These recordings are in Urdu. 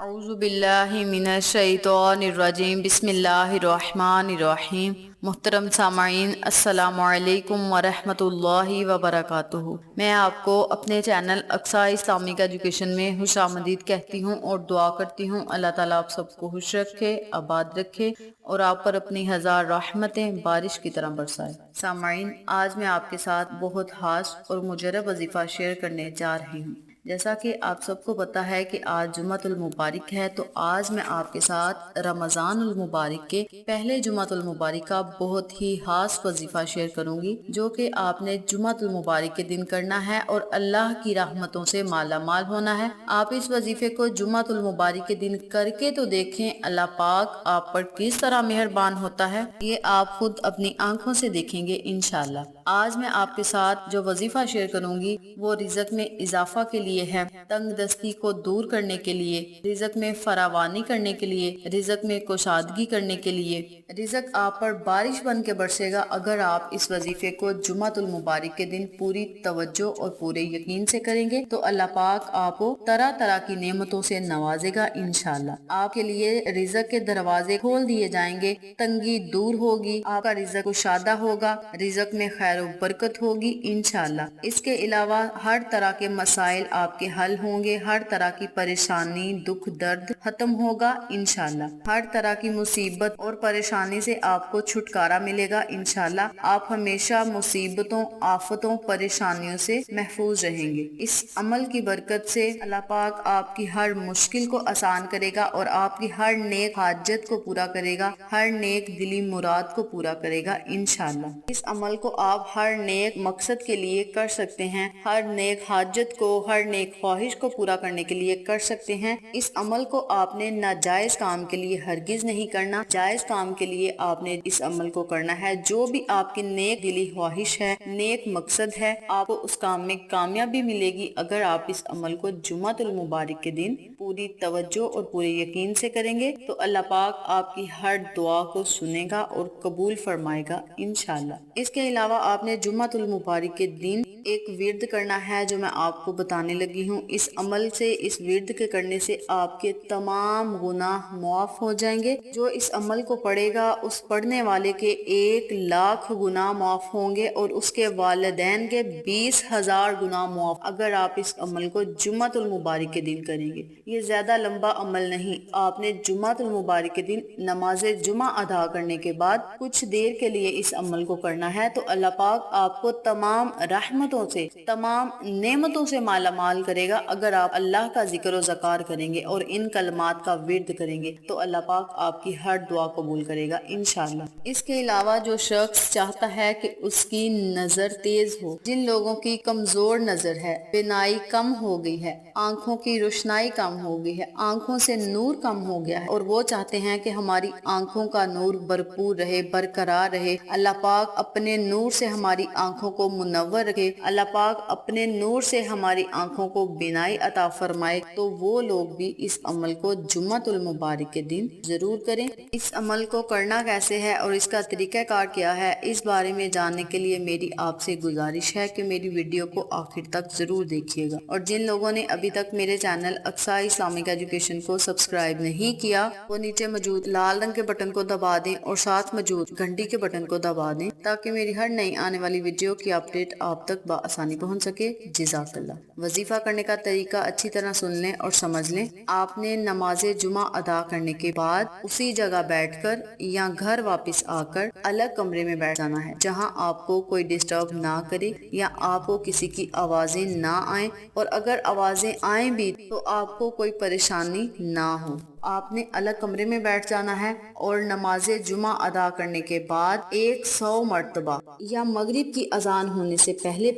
اعوذ باللہ من الشیطان الرجیم بسم اللہ الرحمن الرحیم۔ محترم سامعین، السلام علیکم ورحمۃ اللہ وبرکاتہ۔ میں آپ کو اپنے چینل اقصیٰ اسلامک ایجوکیشن میں خوش آمدید کہتی ہوں اور دعا کرتی ہوں اللہ تعالیٰ آپ سب کو خوش رکھے، آباد رکھے اور آپ پر اپنی ہزار رحمتیں بارش کی طرح برسائے۔ سامعین، آج میں آپ کے ساتھ بہت خاص اور مجرب وظیفہ شیئر کرنے جا رہی ہوں۔ جیسا کہ آپ سب کو پتہ ہے کہ آج جمعۃ المبارک ہے، تو آج میں آپ کے ساتھ رمضان المبارک کے پہلے جمعۃ المبارک کا بہت ہی خاص وظیفہ شیئر کروں گی، جو کہ آپ نے جمعۃ المبارک کے دن کرنا ہے اور اللہ کی رحمتوں سے مالا مال ہونا ہے۔ آپ اس وظیفے کو جمعۃ المبارک کے دن کر کے تو دیکھیں اللہ پاک آپ پر کس طرح مہربان ہوتا ہے، یہ آپ خود اپنی آنکھوں سے دیکھیں گے انشاءاللہ۔ آج میں آپ کے ساتھ جو وظیفہ شیئر کروں گی وہ رزق میں اضافہ کے لیے ہے، تنگ دستی کو دور کرنے کے لیے، رزق میں فراوانی کرنے کے لیے، رزق میں کشادگی کرنے کے لیے۔ رزق آپ پر بارش بن کے برسے گا اگر آپ اس وظیفے کو جمعۃ المبارک کے دن پوری توجہ اور پورے یقین سے کریں گے تو اللہ پاک آپ کو طرح طرح کی نعمتوں سے نوازے گا انشاءاللہ۔ آپ کے لیے رزق کے دروازے کھول دیے جائیں گے، تنگی دور ہوگی، آپ کا رزق کشادہ ہوگا، رزق میں خیر و برکت ہوگی انشاءاللہ۔ اس کے علاوہ ہر طرح کے مسائل آپ کے حل ہوں گے، ہر طرح کی پریشانی، دکھ درد ختم ہوگا انشاءاللہ، ہر طرح کی مصیبت اور پریشانی سے آپ کو چھٹکارا ملے گا انشاءاللہ۔ آپ ہمیشہ مصیبتوں، آفتوں، پریشانیوں سے محفوظ رہیں گے۔ اس عمل کی برکت سے اللہ پاک آپ کی ہر مشکل کو آسان کرے گا اور آپ کی ہر نیک حاجت کو پورا کرے گا، ہر نیک دلی مراد کو پورا کرے گا انشاءاللہ۔ اس عمل کو آپ ہر نیک مقصد کے لیے کر سکتے ہیں، ہر نیک حاجت کو، ہر نیک خواہش کو پورا کرنے کے لیے کر سکتے ہیں۔ اس عمل کو آپ نے ناجائز کام کے لیے ہرگز نہیں کرنا، جائز کام کے لیے آپ نے اس عمل کو کرنا ہے۔ جو بھی آپ کی نیک دلی خواہش ہے، نیک مقصد ہے، آپ کو اس کام میں کامیابی ملے گی اگر آپ اس عمل کو جمعۃ المبارک کے دن پوری توجہ اور پورے یقین سے کریں گے تو اللہ پاک آپ کی ہر دعا کو سنے گا اور قبول فرمائے گا انشاءاللہ۔ اس کے علاوہ آپ نے جمعۃ المبارک کے دن ایک ورد کرنا ہے جو میں آپ کو بتانے لگی ہوں۔ اس عمل سے، اس ورد کے کرنے سے آپ کے تمام گناہ معاف ہو جائیں گے۔ جو اس عمل کو پڑھے گا اس پڑھنے والے کے 1,00,000 گناہ معاف ہوں گے اور اس کے والدین کے 20,000 گناہ معاف اگر آپ اس عمل کو جمعۃ المبارک کے دن کریں گے۔ یہ زیادہ لمبا عمل نہیں، آپ نے جمعۃ المبارک کے دن نماز جمعہ ادا کرنے کے بعد کچھ دیر کے لیے اس عمل کو کرنا ہے تو اللہ پاک آپ کو تمام رحمتوں سے، تمام نعمتوں سے مالا مال کرے گا۔ اگر آپ اللہ کا ذکر و ذکار کریں گے اور ان کلمات کا ورد کریں گے تو اللہ پاک آپ کی ہر دعا قبول کرے گا انشاءاللہ۔ اس کے علاوہ جو شخص چاہتا ہے کہ اس کی نظر تیز ہو، جن لوگوں کی کمزور نظر ہے، بینائی کم ہو گئی ہے، آنکھوں کی روشنائی کم ہو گئی ہے، آنکھوں سے نور کم ہو گیا ہے اور وہ چاہتے ہیں کہ ہماری آنکھوں کا نور بھرپور رہے، برقرار رہے، اللہ پاک اپنے نور سے ہماری آنکھوں کو منور رکھے، اللہ پاک اپنے نور سے ہماری آنکھوں کو بینائی عطا فرمائے، تو وہ لوگ بھی اس عمل کو جمعۃ المبارک کے دن ضرور کریں۔ اس عمل کو کرنا کیسے ہے اور اس کا طریقہ کار کیا ہے، اس بارے میں جاننے کے لیے میری آپ سے گزارش ہے کہ میری ویڈیو کو آخر تک ضرور دیکھیے گا، اور جن لوگوں نے ابھی تک میرے چینل اقصیٰ اسلامک ایجوکیشن کو سبسکرائب نہیں کیا وہ نیچے موجود لال رنگ کے بٹن کو دبا دیں اور ساتھ موجود گھنٹی کے بٹن کو دبا دیں تاکہ میری ہر نئی آنے والی ویڈیو کی اپڈیٹ آپ تک بآسانی پہنچ سکے۔ جزاک اللہ۔ وظیفہ کرنے کا طریقہ اچھی طرح سن لیں اور سمجھ لیں۔ آپ نے نماز جمعہ ادا کرنے کے بعد اسی جگہ بیٹھ کر یا گھر واپس آ کر الگ کمرے میں بیٹھ جانا ہے جہاں آپ کو کوئی ڈسٹرب نہ کرے یا آپ کو کسی کی آوازیں نہ آئیں، اور اگر آوازیں آئیں بھی تو آپ کو کوئی پریشانی نہ ہو۔ آپ نے الگ کمرے میں بیٹھ جانا ہے اور نماز جمعہ ادا کرنے کے بعد 100 مرتبہ یا مغرب کی اذان ہونے سے پہلے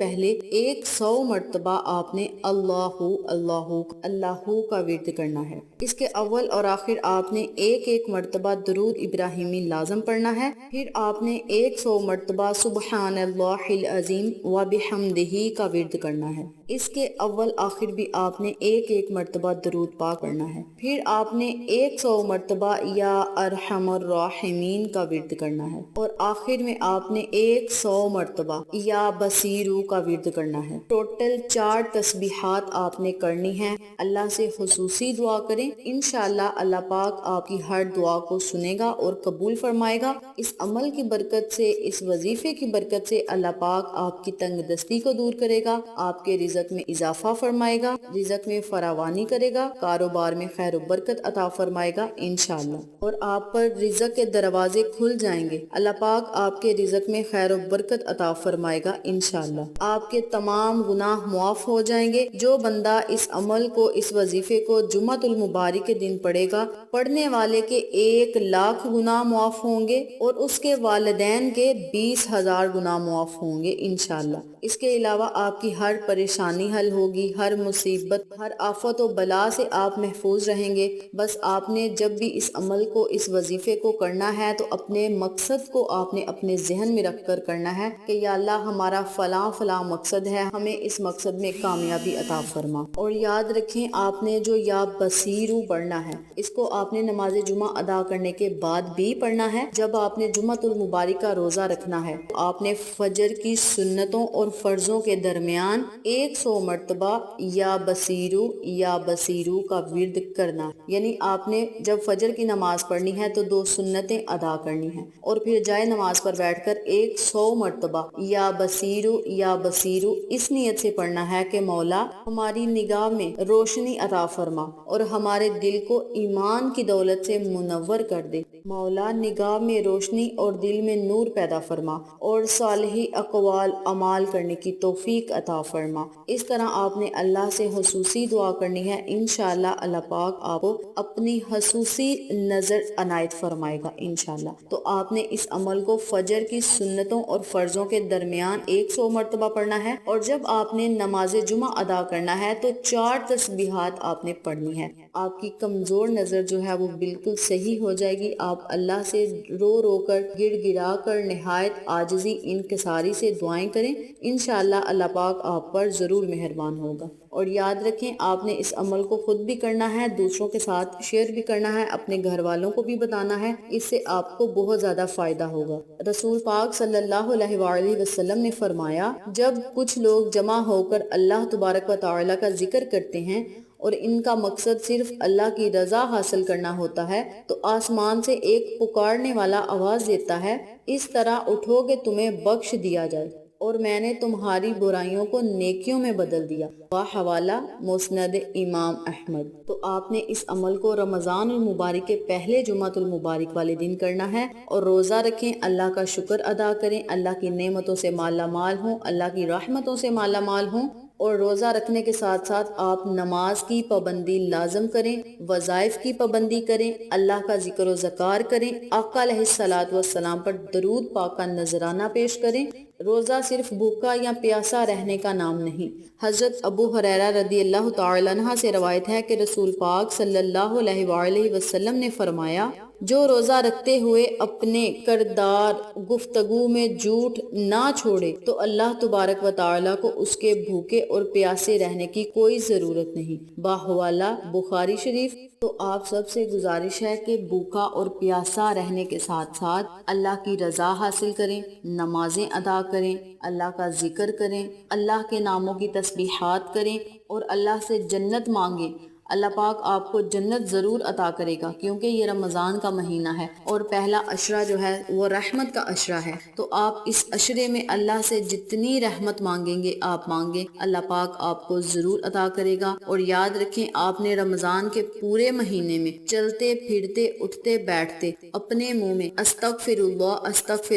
100 مرتبہ آپ نے اللہ اللہ اللہ کا ورد کرنا ہے۔ اس کے اول اور آخر آپ نے ایک مرتبہ درود ابراہیمی لازم پڑھنا ہے، پھر آپ نے 100 مرتبہ سبحان اللہ العظیم و بحمدہ کا ورد کرنا ہے۔ اس کے اول آخر بھی آپ نے ایک ایک مرتبہ درود پاک پڑھنا ہے. پھر آپ نے 100 مرتبہ یا ارحم الراحمین کا ورد کرنا ہے، اور آخر میں آپ نے 100 مرتبہ یا بصیرو کا ورد کرنا ہے. ٹوٹل 4 تسبیحات آپ نے کرنی ہے. اللہ سے خصوصی دعا کریں، انشاءاللہ اللہ پاک آپ کی ہر دعا کو سنے گا اور قبول فرمائے گا. اس عمل کی برکت سے، اس وظیفے کی برکت سے اللہ پاک آپ کی تنگ دستی کو دور کرے گا، آپ کے رزق میں اضافہ فرمائے گا، رزق میں فراوانی کرے گا، کاروبار میں خیر و برکت عطا فرمائے گا انشاءاللہ، اور آپ پر رزق کے دروازے کھل جائیں گے. اللہ پاک آپ کے رزق میں خیر و برکت عطا فرمائے گا انشاءاللہ. آپ کے تمام گناہ معاف ہو جائیں گے. جو بندہ اس عمل کو، اس وظیفے کو جمعۃ المبارک کے دن پڑھے گا، پڑھنے والے کے 1,00,000 گناہ معاف ہوں گے اور اس کے والدین کے 20,000 گناہ معاف ہوں گے انشاءاللہ. اس کے علاوہ آپ کی ہر پریشانی حل ہوگی، ہر مصیبت، ہر آفت و بلا سے آپ محفوظ رہیں گے. بس آپ نے جب بھی اس عمل کو، اس وظیفے کو کرنا ہے تو اپنے مقصد کو آپ نے اپنے ذہن میں رکھ کر کرنا ہے کہ یا اللہ ہمارا فلاں فلاں مقصد ہے، ہمیں اس مقصد میں کامیابی عطا فرما. اور یاد رکھیں آپ نے جو یا بصیرو پڑھنا ہے، اس کو آپ نے نماز جمعہ ادا کرنے کے بعد بھی پڑھنا ہے. جب آپ نے جمعۃ المبارک کا روزہ رکھنا ہے تو آپ نے فجر کی سنتوں اور فرضوں کے درمیان 100 مرتبہ یا بصیرو کا ورد کرنا. یعنی آپ نے جب فجر کی نماز پڑھنی ہے تو 2 سنتیں ادا کرنی ہیں، اور پھر جائے نماز پر بیٹھ کر 100 مرتبہ یا بصیرو اس نیت سے پڑھنا ہے کہ مولا ہماری نگاہ میں روشنی عطا فرما اور ہمارے دل کو ایمان کی دولت سے منور کر دے. مولا نگاہ میں روشنی اور دل میں نور پیدا فرما اور صالح اقوال اعمال کرنے کی توفیق عطا فرما. اس طرح آپ نے اللہ سے خصوصی دعا کرنی ہے. انشاءاللہ اللہ پاک آپ کو اپنی خصوصی نظر عنایت فرمائے گا انشاءاللہ. تو آپ نے اس عمل کو فجر کی سنتوں اور فرضوں کے درمیان 100 مرتبہ پڑھنا ہے، اور جب آپ نے نماز جمعہ ادا کرنا ہے تو 4 تسبیحات آپ نے پڑھنی ہے. آپ کی کمزور نظر جو ہے وہ بالکل صحیح ہو جائے گی. آپ اللہ سے رو رو کر، گڑ گڑا کر، نہایت عاجزی انکساری سے دعائیں کریں. انشاءاللہ اللہ پاک آپ پر ضرور مہربان ہوگا. اور یاد رکھیں آپ نے اس عمل کو خود بھی کرنا ہے، دوسروں کے ساتھ شیئر بھی کرنا ہے، اپنے گھر والوں کو بھی بتانا ہے. اس سے آپ کو بہت زیادہ فائدہ ہوگا. رسول پاک صلی اللہ علیہ وآلہ وسلم نے فرمایا، جب کچھ لوگ جمع ہو کر اللہ تبارک و تعالی کا ذکر کرتے ہیں اور ان کا مقصد صرف اللہ کی رضا حاصل کرنا ہوتا ہے تو آسمان سے ایک پکارنے والا آواز دیتا ہے، اس طرح اٹھو کہ تمہیں بخش دیا جائے اور میں نے تمہاری برائیوں کو نیکیوں میں بدل دیا. حوالہ مسند امام احمد. تو آپ نے اس عمل کو رمضان المبارک کے پہلے جمعۃ المبارک والے دن کرنا ہے، اور روزہ رکھیں، اللہ کا شکر ادا کریں، اللہ کی نعمتوں سے مالا مال ہوں، اللہ کی رحمتوں سے مالا مال ہوں. اور روزہ رکھنے کے ساتھ ساتھ آپ نماز کی پابندی لازم کریں، وظائف کی پابندی کریں، اللہ کا ذکر و ذکار کریں، آقا علیہ الصلوۃ والسلام پر درود پاک کا نذرانہ پیش کریں. روزہ صرف بھوکا یا پیاسا رہنے کا نام نہیں. حضرت ابو ہریرہ رضی اللہ تعالی عنہ سے روایت ہے کہ رسول پاک صلی اللہ علیہ وآلہ وسلم نے فرمایا، جو روزہ رکھتے ہوئے اپنے کردار گفتگو میں جھوٹ نہ چھوڑے تو اللہ تبارک و تعالیٰ کو اس کے بھوکے اور پیاسے رہنے کی کوئی ضرورت نہیں. باحوالہ بخاری شریف. تو آپ سب سے گزارش ہے کہ بھوکا اور پیاسا رہنے کے ساتھ ساتھ اللہ کی رضا حاصل کریں، نمازیں ادا کریں، اللہ کا ذکر کریں، اللہ کے ناموں کی تسبیحات کریں اور اللہ سے جنت مانگیں. اللہ پاک آپ کو جنت ضرور عطا کرے گا، کیونکہ یہ رمضان کا مہینہ ہے اور پہلا عشرہ جو ہے وہ رحمت کا عشرہ ہے. تو آپ اس عشرے میں اللہ سے جتنی رحمت مانگیں گے آپ مانگیں، اللہ پاک آپ کو ضرور عطا کرے گا. اور یاد رکھیں آپ نے رمضان کے پورے مہینے میں چلتے پھرتے اٹھتے بیٹھتے اپنے منہ میں استغفر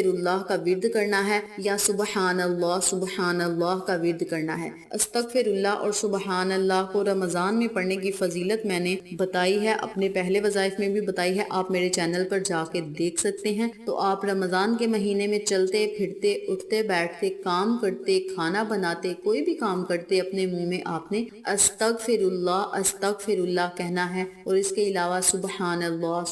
اللہ کا ورد کرنا ہے، یا سبحان اللہ کا ورد کرنا ہے. استغفر اللہ اور سبحان اللہ کو رمضان میں پڑھنے کی فضیلت میں نے بتائی ہے، اپنے پہلے وظائف میں بھی بتائی ہے، آپ میرے چینل پر جا کے دیکھ سکتے ہیں۔ تو آپ رمضان کے مہینے میں چلتے پھرتے اٹھتے بیٹھتے کام کرتے کھانا بناتے کوئی بھی کام کرتے اپنے منہ میں آپ نے استغفر اللہ کہنا ہے، اور اس کے علاوہ سبحان اللہ،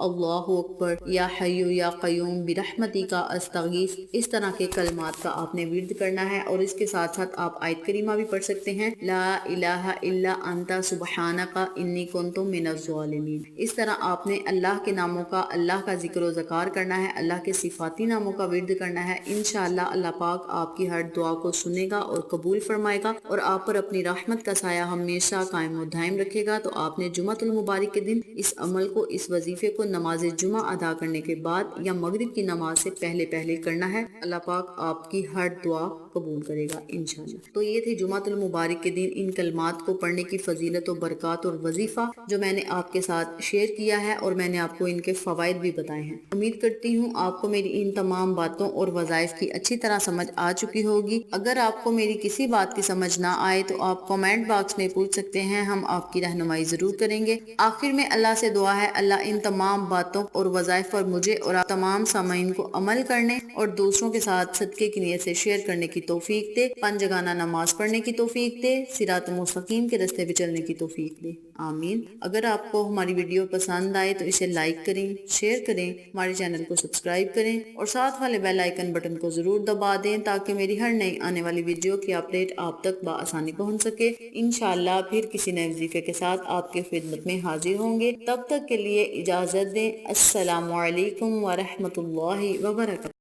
اللہ اکبر، یا حی یا قیوم برحمتک استغیث، اس طرح کے کلمات کا آپ نے ورد کرنا ہے، اور اس کے ساتھ ساتھ آپ آیت کریمہ بھی پڑھ سکتے ہیں، لا الہ الا انت سبحانک انی کنت من الظالمین۔ اس طرح آپ نے اللہ کے ناموں کا، اللہ کا ذکر و ذکار کرنا ہے، اللہ کے صفاتی ناموں کا ورد کرنا ہے۔ انشاءاللہ اللہ پاک آپ کی ہر دعا کو سنے گا اور قبول فرمائے گا، اور آپ پر اپنی رحمت کا سایہ ہمیشہ قائم و دائم رکھے گا۔ تو آپ نے جمعۃ المبارک کے دن اس عمل کو، اس وظیفے کو نماز جمعہ ادا کرنے کے بعد یا مغرب کی نماز سے پہلے کرنا ہے۔ اللہ پاک آپ کی ہر دعا قبول کرے گا انشاءاللہ۔ تو یہ تھی جمعۃ المبارک کے دن ان کلمات کو پڑھنے کی فضیلت و برکات اور وظیفہ جو میں نے آپ کے ساتھ شیئر کیا ہے، اور میں نے آپ کو ان کے فوائد بھی بتائے ہیں۔ امید کرتی ہوں آپ کو میری ان تمام باتوں اور وظائف کی اچھی طرح سمجھ آ چکی ہوگی۔ اگر آپ کو میری کسی بات کی سمجھ نہ آئے تو آپ کمنٹ باکس میں پوچھ سکتے ہیں، ہم آپ کی رہنمائی ضرور کریں گے۔ آخر میں اللہ سے دعا ہے اللہ ان تمام باتوں اور وظائف پر مجھے اور آپ تمام سامعین کو عمل کرنے اور دوسروں کے ساتھ صدقے کی نیت سے شیئر کرنے کی توفیق دے، 5 جگانہ نماز پڑھنے کی توفیق دے، صراط مستقیم کے راستے پہ چلنے کی توفیق دے، آمین۔ اگر آپ کو ہماری ویڈیو پسند آئے تو اسے لائک کریں، شیئر کریں، ہمارے چینل کو سبسکرائب کریں، اور ساتھ والے بیل آئیکن بٹن کو ضرور دبا دیں تاکہ میری ہر نئی آنے والی ویڈیو کی اپڈیٹ آپ تک بآسانی پہنچ سکے۔ انشاءاللہ پھر کسی نئے وظیفے کے ساتھ آپ کے خدمت میں حاضر ہوں گے، تب تک کے لیے اجازت دیں۔ السلام علیکم ورحمۃ اللہ وبرکاتہ۔